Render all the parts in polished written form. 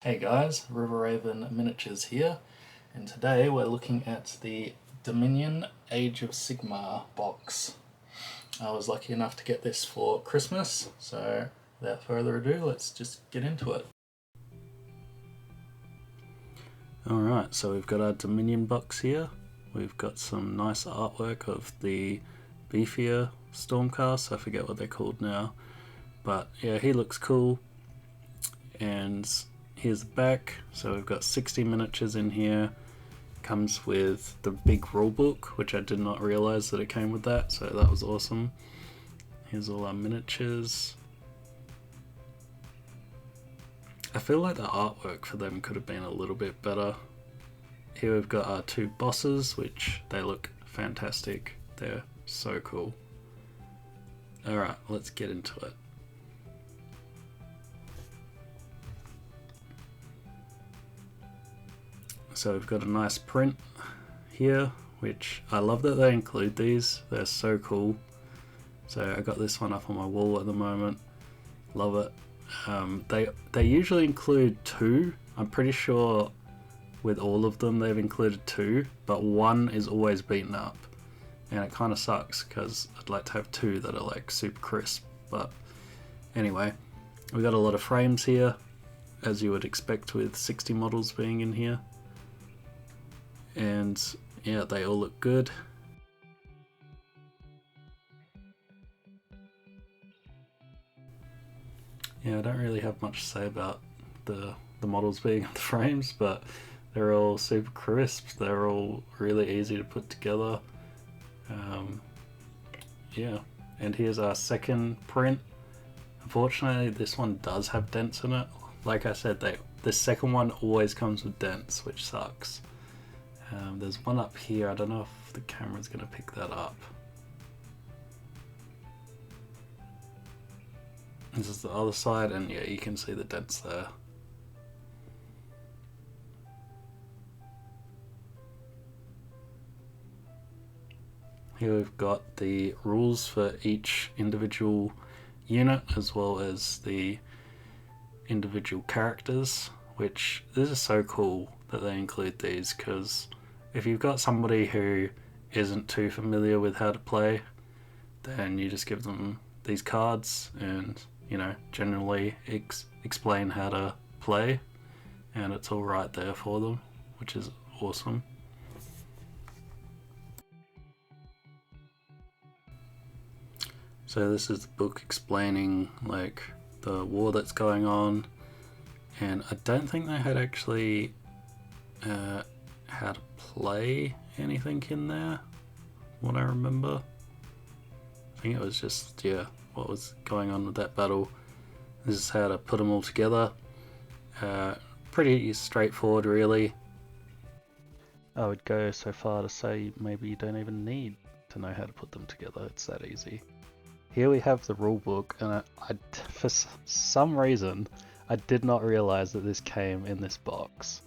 Hey guys, River Raven Miniatures here, and today we're looking at the Dominion Age of Sigmar box. I was lucky enough to get this for Christmas, so without further ado, let's just get into it. Alright, so we've got our Dominion box here. We've got some nice artwork of the beefier Stormcast, I forget what they're called now, but yeah, he looks cool. And here's the back, so we've got 60 miniatures in here. Comes with the big rulebook, which I did not realise that it came with that, so that was awesome. Here's all our miniatures. I feel like the artwork for them could have been a little bit better. Here we've got our two bosses, which they look fantastic. They're so cool. Alright, let's get into it. So we've got a nice print here, which I love that they include these. They're so cool. So I got this one up on my wall at the moment. Love it. They usually include two. I'm pretty sure with all of them they've included two, but one is always beaten up. And it kind of sucks because I'd like to have two that are like super crisp. But anyway, we got a lot of frames here, as you would expect with 60 models being in here. And yeah, they all look good. Yeah, I don't really have much to say about the models being on the frames, but they're all super crisp. They're all really easy to put together. Yeah, and here's our second print. Unfortunately, this one does have dents in it. Like I said, the second one always comes with dents, which sucks. There's one up here. I don't know if the camera's going to pick that up. This is the other side, and yeah, you can see the dents there. Here we've got the rules for each individual unit, as well as the individual characters, which this is so cool that they include these, because if you've got somebody who isn't too familiar with how to play, then you just give them these cards and, you know, generally explain how to play, and it's all right there for them, which is awesome. So this is the book explaining like the war that's going on, and I don't think they had actually how to play anything in there, what I remember. I think it was just, yeah, what was going on with that battle. This is how to put them all together. Pretty straightforward, really. I would go so far to say maybe you don't even need to know how to put them together, it's that easy. Here we have the rulebook, and for some reason I did not realize that this came in this box,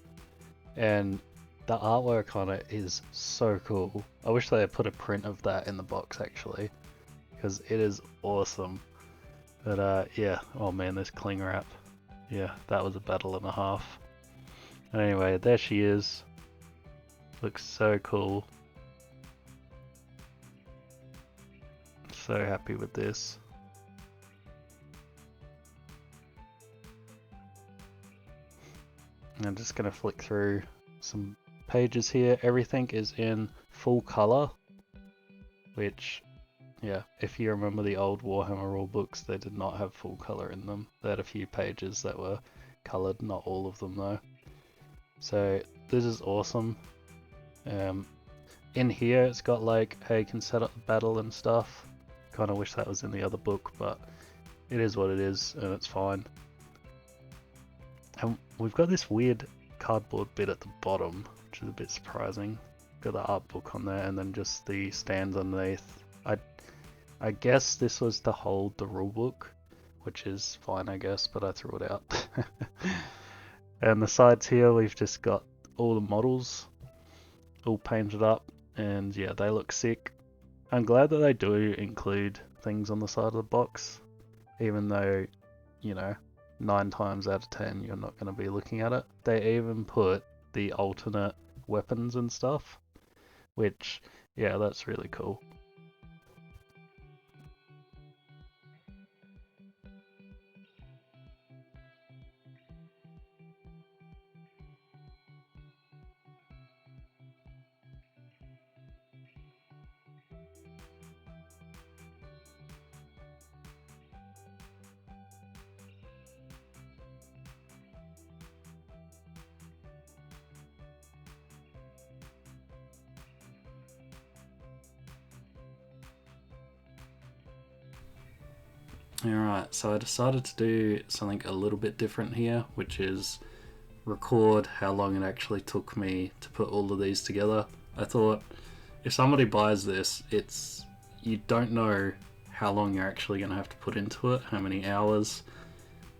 and the artwork on it is so cool. I wish they had put a print of that in the box actually, because it is awesome. But yeah, oh man, this cling wrap, yeah, that was a battle and a half. Anyway, there she is. Looks so cool. So happy with this. I'm just going to flick through some pages here. Everything is in full color, which, yeah, if you remember the old Warhammer rulebooks, they did not have full color in them. They had a few pages that were colored, not all of them though. So this is awesome. In here it's got like, hey, you can set up the battle and stuff. Kind of wish that was in the other book, but it is what it is, and it's fine. And we've got this weird cardboard bit at the bottom, which is a bit surprising. Got the art book on there, and then just the stands underneath. I guess this was to hold the rulebook, which is fine, I guess, but I threw it out. And the sides here, we've just got all the models all painted up, and yeah, they look sick. I'm glad that they do include things on the side of the box, even though, you know, 9 times out of 10 you're not going to be looking at it. They even put the alternate weapons and stuff, which, yeah, that's really cool. Alright, so I decided to do something a little bit different here, which is record how long it actually took me to put all of these together. I thought if somebody buys this, you don't know how long you're actually going to have to put into it, how many hours.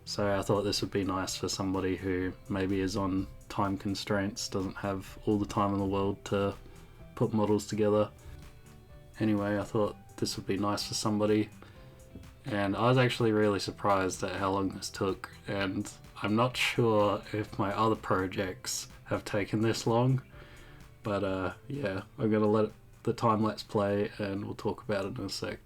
So I thought this would be nice for somebody who maybe is on time constraints, doesn't have all the time in the world to put models together. Anyway, I thought this would be nice for somebody. And I was actually really surprised at how long this took, and I'm not sure if my other projects have taken this long, but yeah, I'm gonna let the time-lapse play and we'll talk about it in a sec.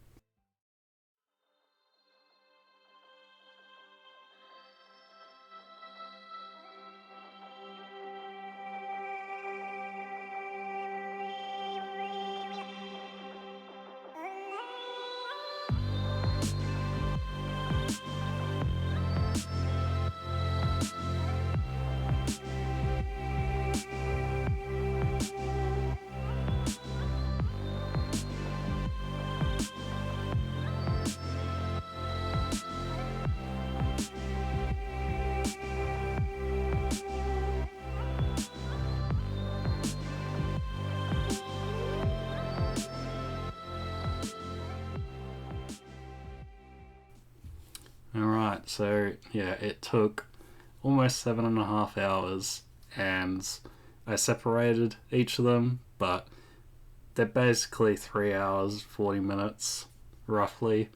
Alright, so yeah, it took almost 7.5 hours, and I separated each of them, but they're basically 3 hours, 40 minutes, roughly,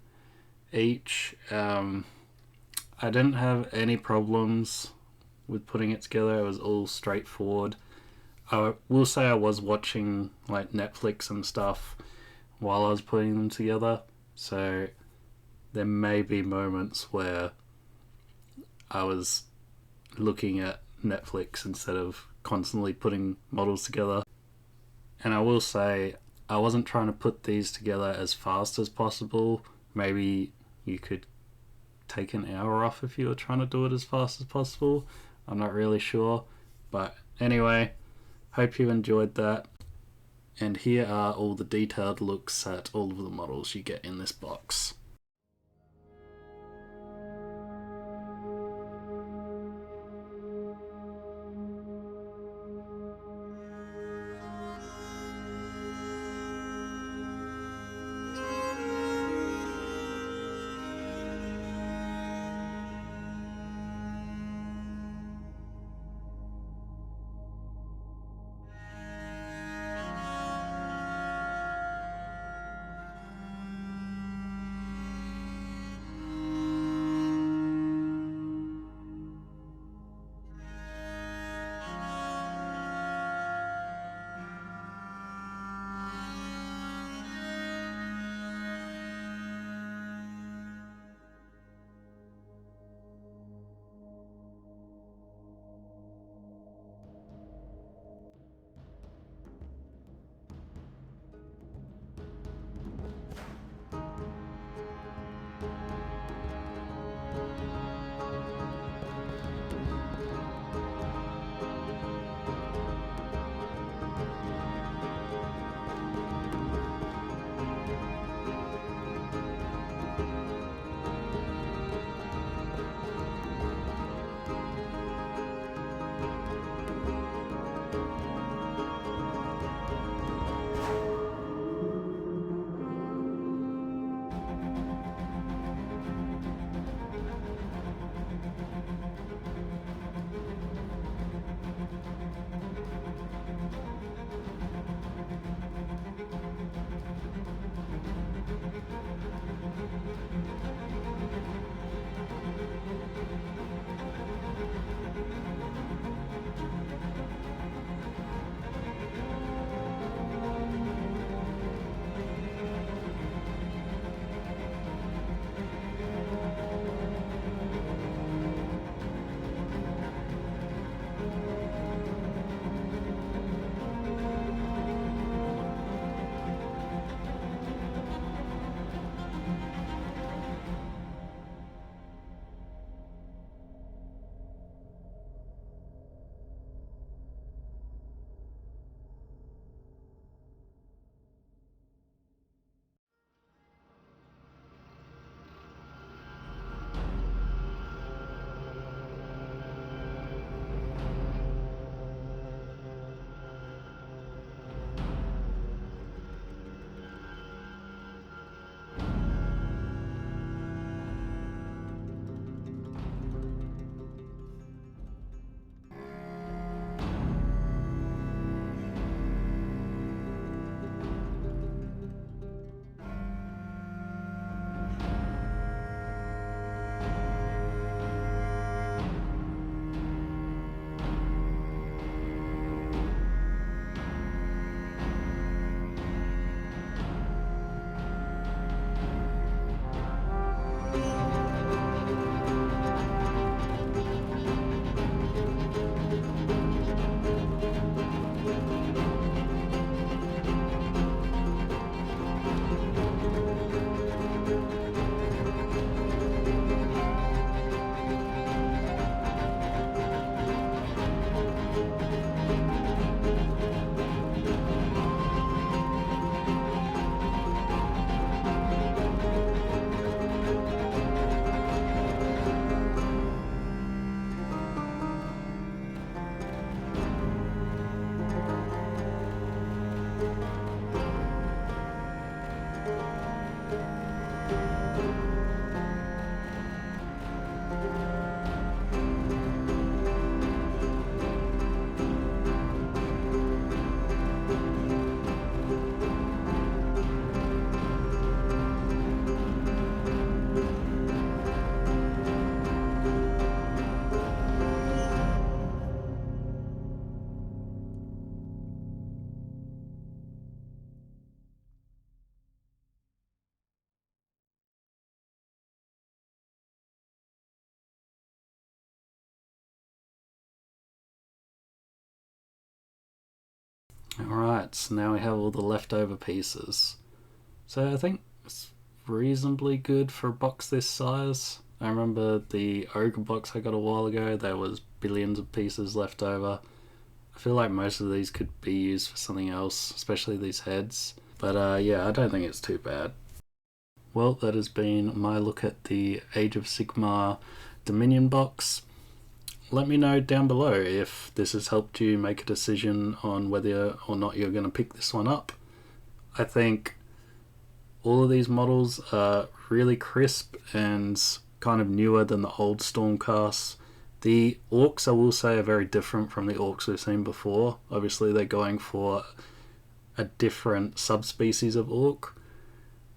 each. I didn't have any problems with putting it together, it was all straightforward. I will say I was watching like Netflix and stuff while I was putting them together, so there may be moments where I was looking at Netflix instead of constantly putting models together. And I will say, I wasn't trying to put these together as fast as possible. Maybe you could take an hour off if you were trying to do it as fast as possible. I'm not really sure. But anyway, hope you enjoyed that. And here are all the detailed looks at all of the models you get in this box. Alright, so now we have all the leftover pieces. So I think it's reasonably good for a box this size. I remember the ogre box I got a while ago, there was billions of pieces left over. I feel like most of these could be used for something else, especially these heads. But yeah, I don't think it's too bad. Well, that has been my look at the Age of Sigmar Dominion box. Let me know down below if this has helped you make a decision on whether or not you're going to pick this one up. I think all of these models are really crisp and kind of newer than the old Stormcasts. The Orcs, I will say, are very different from the Orcs we've seen before. Obviously, they're going for a different subspecies of Orc.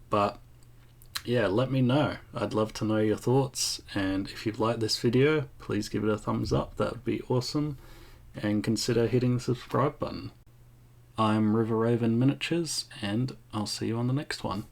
But yeah, let me know. I'd love to know your thoughts. And if you've liked this video, please give it a thumbs up. That would be awesome. And consider hitting the subscribe button. I'm River Raven Miniatures, and I'll see you on the next one.